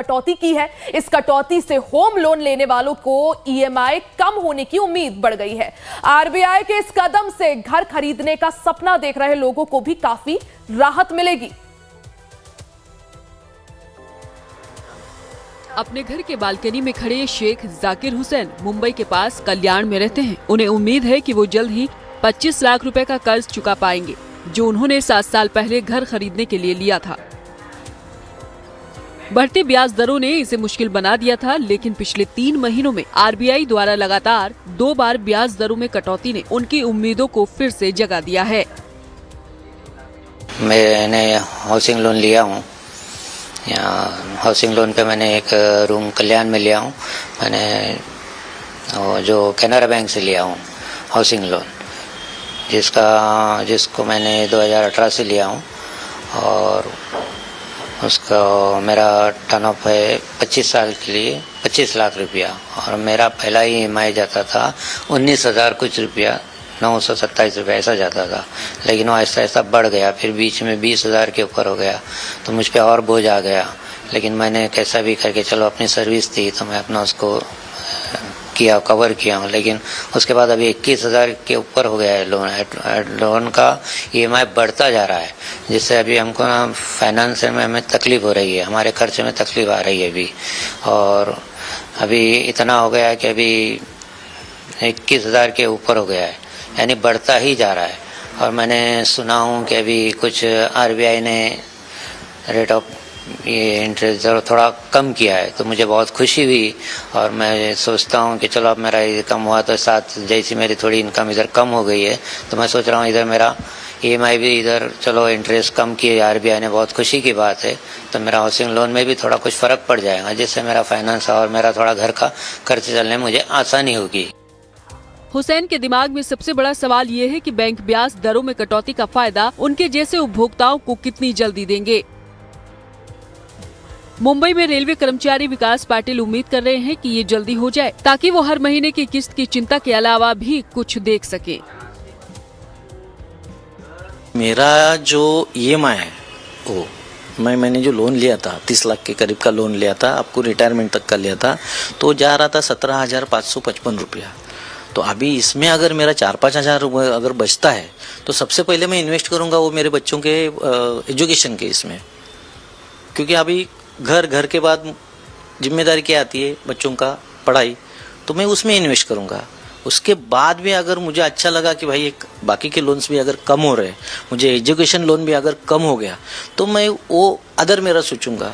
कटौती की है। इस कटौती से होम लोन लेने वालों को ईएमआई कम होने की उम्मीद बढ़ गई है। आरबीआई के इस कदम से घर खरीदने का सपना देख रहे लोगों को भी काफी राहत मिलेगी। अपने घर के बालकनी में खड़े शेख जाकिर हुसैन मुंबई के पास कल्याण में रहते हैं। उन्हें उम्मीद है कि वो जल्द ही 25 लाख रुपए का कर्ज चुका पाएंगे, जो उन्होंने 7 साल पहले घर खरीदने के लिए लिया था। बढ़ती ब्याज दरों ने इसे मुश्किल बना दिया था, लेकिन पिछले 3 महीनों में आरबीआई द्वारा लगातार 2 बार ब्याज दरों में कटौती ने उनकी उम्मीदों को फिर से जगा दिया है। मैंने हाउसिंग लोन लिया हूँ। यहाँ हाउसिंग लोन पे मैंने एक रूम कल्याण में लिया हूँ। मैंने जो कैनरा बैंक से लिया हूँ हाउसिंग लोन, जिसको मैंने 2018 से लिया हूँ और उसका मेरा टर्न ऑफ है 25 साल के लिए 25 लाख रुपया, और मेरा पहला ही ईएमआई जाता था 19,000 कुछ रुपया, 927 रुपया ऐसा जाता था। लेकिन वो ऐसा ऐसा बढ़ गया, फिर बीच में 20,000 के ऊपर हो गया, तो मुझ पे और बोझ आ गया। लेकिन मैंने कैसा भी करके, चलो अपनी सर्विस थी तो मैं अपना उसको कवर किया हूँ। लेकिन उसके बाद अभी 21,000 के ऊपर हो गया है लोन का ईएमआई बढ़ता जा रहा है, जिससे अभी हमको ना फाइनेंस में हमें तकलीफ हो रही है, हमारे खर्चे में तकलीफ आ रही है अभी। और अभी इतना हो गया है कि अभी 21,000 के ऊपर हो गया है, यानी बढ़ता ही जा रहा है। और मैंने सुना हूँ कि अभी कुछ आरबीआई ने रेट ऑफ ये इंटरेस्ट थोड़ा कम किया है, तो मुझे बहुत खुशी हुई। और मैं सोचता हूँ कि चलो अब मेरा ये कम हुआ तो साथ जैसी मेरी थोड़ी इनकम इधर कम हो गई है, तो मैं सोच रहा हूँ इधर मेरा ईएमआई भी इधर चलो इंटरेस्ट कम किए आरबीआई ने, बहुत खुशी की बात है। तो मेरा हाउसिंग लोन में भी थोड़ा कुछ फ़र्क पड़ जाएगा, जिससे मेरा फाइनेंस और मेरा थोड़ा घर का खर्च चलने में मुझे आसानी होगी। हुसैन के दिमाग में सबसे बड़ा सवाल ये है कि बैंक ब्याज दरों में कटौती का फायदा उनके जैसे उपभोक्ताओं को कितनी जल्दी देंगे। मुंबई में रेलवे कर्मचारी विकास पाटिल उम्मीद कर रहे हैं कि ये जल्दी हो जाए, ताकि वो हर महीने की किस्त की चिंता के अलावा भी कुछ देख सके। मेरा जो ईएमआई है वो मैंने जो लोन लिया था 30 लाख के करीब का लोन लिया था, आपको रिटायरमेंट तक का लिया था, तो जा रहा था 17,555 रुपया। तो अभी इसमें अगर मेरा 4-5 हज़ार अगर बचता है, तो सबसे पहले मैं इन्वेस्ट करूंगा वो मेरे बच्चों के एजुकेशन के इसमें, क्योंकि अभी घर के बाद जिम्मेदारी क्या आती है, बच्चों का पढ़ाई, तो मैं उसमें इन्वेस्ट करूंगा। उसके बाद भी अगर मुझे अच्छा लगा कि भाई एक बाकी के लोन्स भी अगर कम हो रहे, मुझे एजुकेशन लोन भी अगर कम हो गया, तो मैं वो अदर मेरा सोचूंगा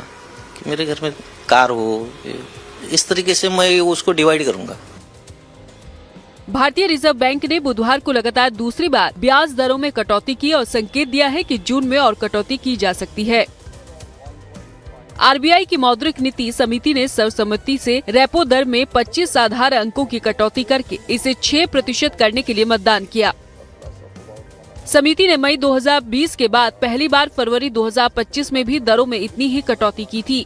कि मेरे घर में कार हो, इस तरीके से मैं उसको डिवाइड करूंगा। भारतीय रिजर्व बैंक ने बुधवार को लगातार दूसरी बार ब्याज दरों में कटौती की और संकेत दिया है कि जून में और कटौती की जा सकती है। आरबीआई की मौद्रिक नीति समिति ने सर्वसम्मति से रेपो दर में 25 आधार अंकों की कटौती करके इसे 6% करने के लिए मतदान किया। समिति ने मई 2020 के बाद पहली बार फरवरी 2025 में भी दरों में इतनी ही कटौती की थी।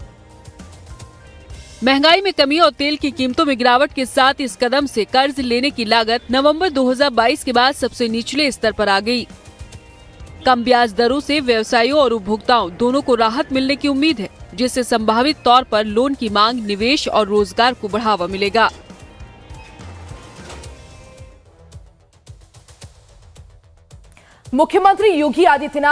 महंगाई में कमी और तेल की कीमतों में गिरावट के साथ इस कदम से कर्ज लेने की लागत नवंबर 2022 के बाद सबसे निचले स्तर पर आ गई। कम ब्याज दरों से व्यवसायियों और उपभोक्ताओं दोनों को राहत मिलने की उम्मीद है, जिससे संभावित तौर पर लोन की मांग, निवेश और रोजगार को बढ़ावा मिलेगा। मुख्यमंत्री योगी आदित्यनाथ